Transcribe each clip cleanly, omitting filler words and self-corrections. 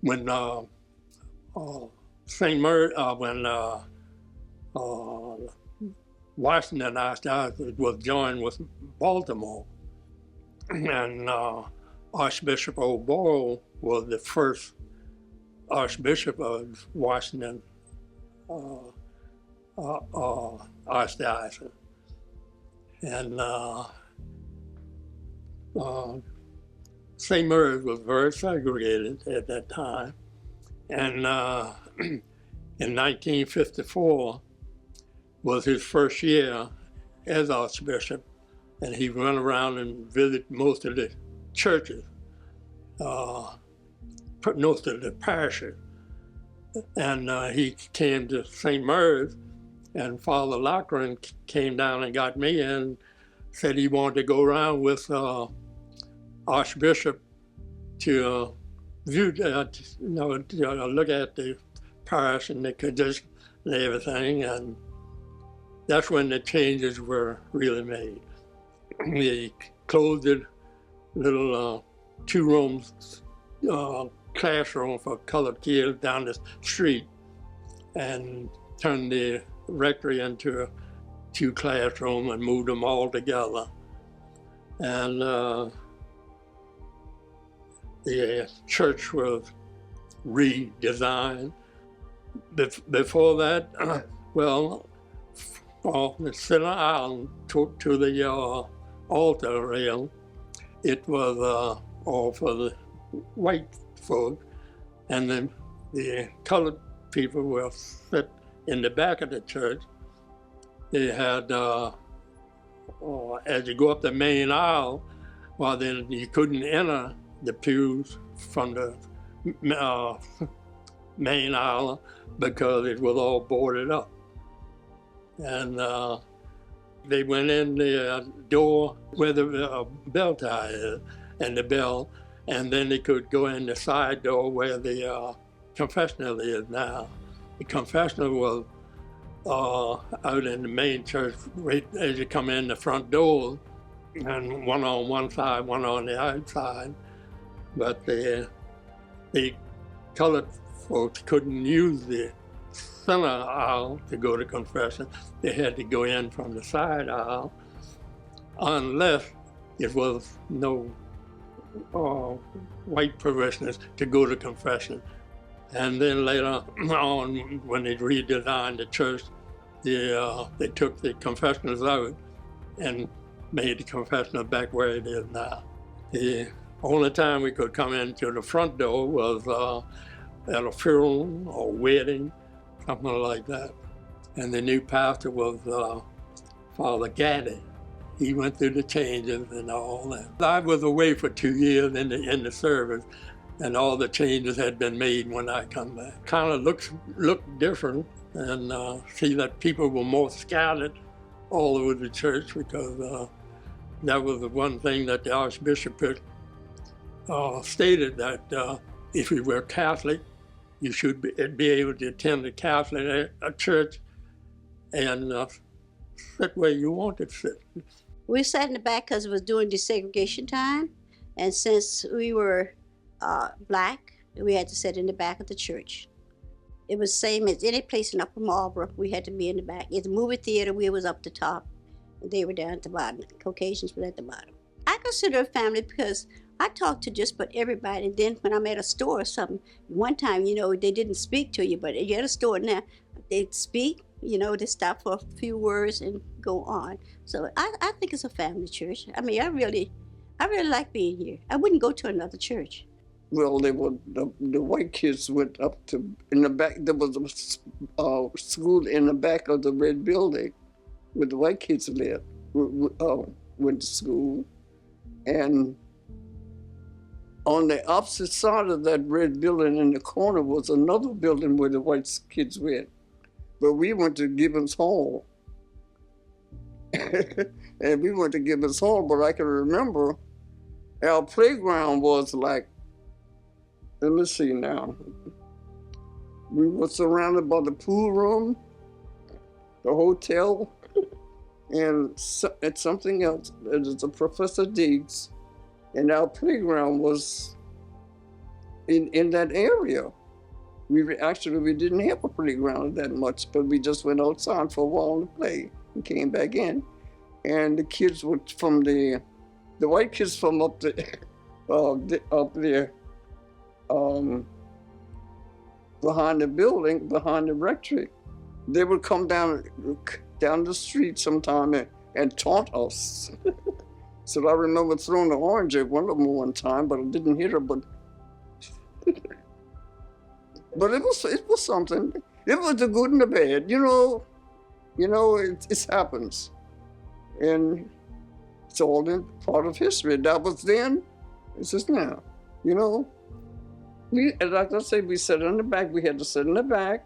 when St. Mary, when Washington Archdiocese was joined with Baltimore, and Archbishop O'Boyle was the first Archbishop of Washington Archdiocese. And St. Mary's was very segregated at that time. And in 1954 was his first year as Archbishop, and he went around and visited most of the churches, most of the parishes. And he came to St. Mary's, and Father Lochran came down and got me and said he wanted to go around with Archbishop to view, to look at the parish and the condition and everything, and that's when the changes were really made. They closed the little 2 rooms classroom for colored kids down the street and turned the rectory into 2 classrooms and moved them all together. And the church was redesigned. Before that, well, off the center aisle to the altar rail, it was all for the white folk, and then the colored people were sit in the back of the church. They had, as you go up the main aisle, well, then you couldn't enter the pews from the main aisle because it was all boarded up. And they went in the door where the bell tie is, and the bell, and then they could go in the side door where the confessional is now. The confessional was out in the main church, right as you come in the front door, and one on one side, one on the outside. But the colored folks couldn't use the center aisle to go to confession. They had to go in from the side aisle, unless it was no white parishioners to go to confession. And then later on, when they redesigned the church, they took the confessionals out and made the confessional back where it is now. The only time we could come into the front door was at a funeral or wedding, something like that. And the new pastor was Father Gaddy. He went through the changes and all that. I was away for 2 years in the service, and all the changes had been made when I come back. Kind of looked different, and see that people were more scattered all over the church, because that was the one thing that the Archbishop stated, that if you were Catholic, you should be able to attend a Catholic church and sit where you want to sit. We sat in the back because it was during desegregation time, and since we were black, we had to sit in the back of the church. It was same as any place in Upper Marlboro. We had to be in the back. At the movie theater, we was up the top, and they were down at the bottom. Caucasians were at the bottom. I consider a family because I talked to just about everybody. And then when I'm at a store or something, one time, they didn't speak to you, but you at a store now, they'd speak, they stop for a few words and go on. So I think it's a family church. I mean, I really like being here. I wouldn't go to another church. Well, the white kids went up to, in the back, there was a school in the back of the red building where the white kids lived, went to school. And on the opposite side of that red building in the corner was another building where the white kids went. But we went to Gibbons Hall. And we went to Gibbons Hall, but I can remember our playground was like, let me see now. We were surrounded by the pool room, the hotel, and something else. It was a Professor Diggs, and our playground was in that area. Actually we didn't have a playground that much, but we just went outside for a while to play and came back in. And the kids were from the white kids from up up there, behind the building, behind the rectory. They would come down the street sometime and taunt us. So I remember throwing an orange at one of them one time, but I didn't hit her. But it was something. It was the good and the bad, it happens, and it's all in part of history. That was then, it's just now, like I say, we sat in the back. We had to sit in the back,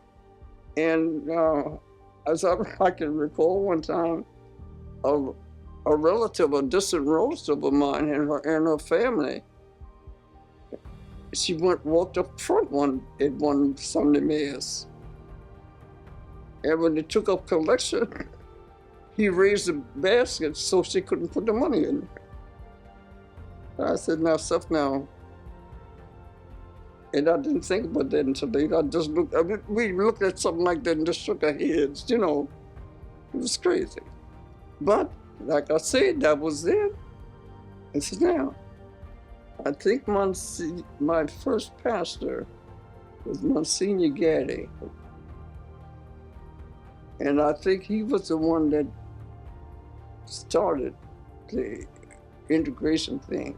and as I can recall, one time, a relative, a distant relative of mine, and her family, she walked up front at one Sunday Mass, and when they took up collection, he raised the basket so she couldn't put the money in. I said, now. And I didn't think about that until later. We looked at something like that and just shook our heads, It was crazy. But, like I said, that was then. This is now. I think my first pastor was Monsignor Gaddy. And I think he was the one that started the integration thing.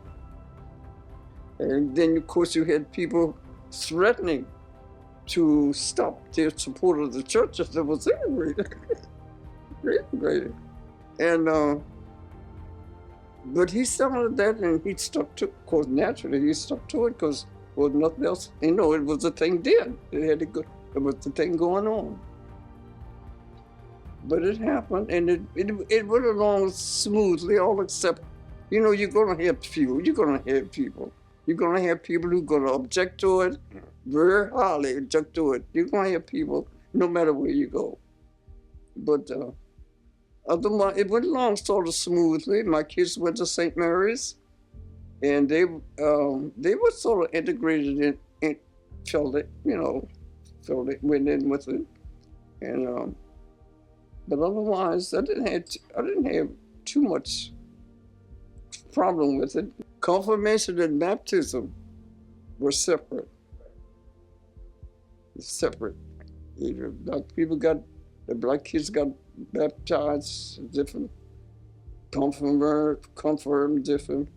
And then, of course, you had people threatening to stop their support of the church if they was integrated. Integrated. And, but he started that, and he stuck to it. Of course, naturally, he stuck to it because there was nothing else. It was a thing then. It was the thing going on. But it happened, and it went along smoothly, all except, you're going to have people. You're going to have people. You're going to have people who are going to object to it, very highly object to it. You're going to have people no matter where you go. But otherwise, it went along sort of smoothly. My kids went to St. Mary's, and they were sort of integrated in felt it, went in with it. And but otherwise, I didn't have too much problem with it. Confirmation and baptism were separate. Separate. The black kids got baptized different, confirmed different.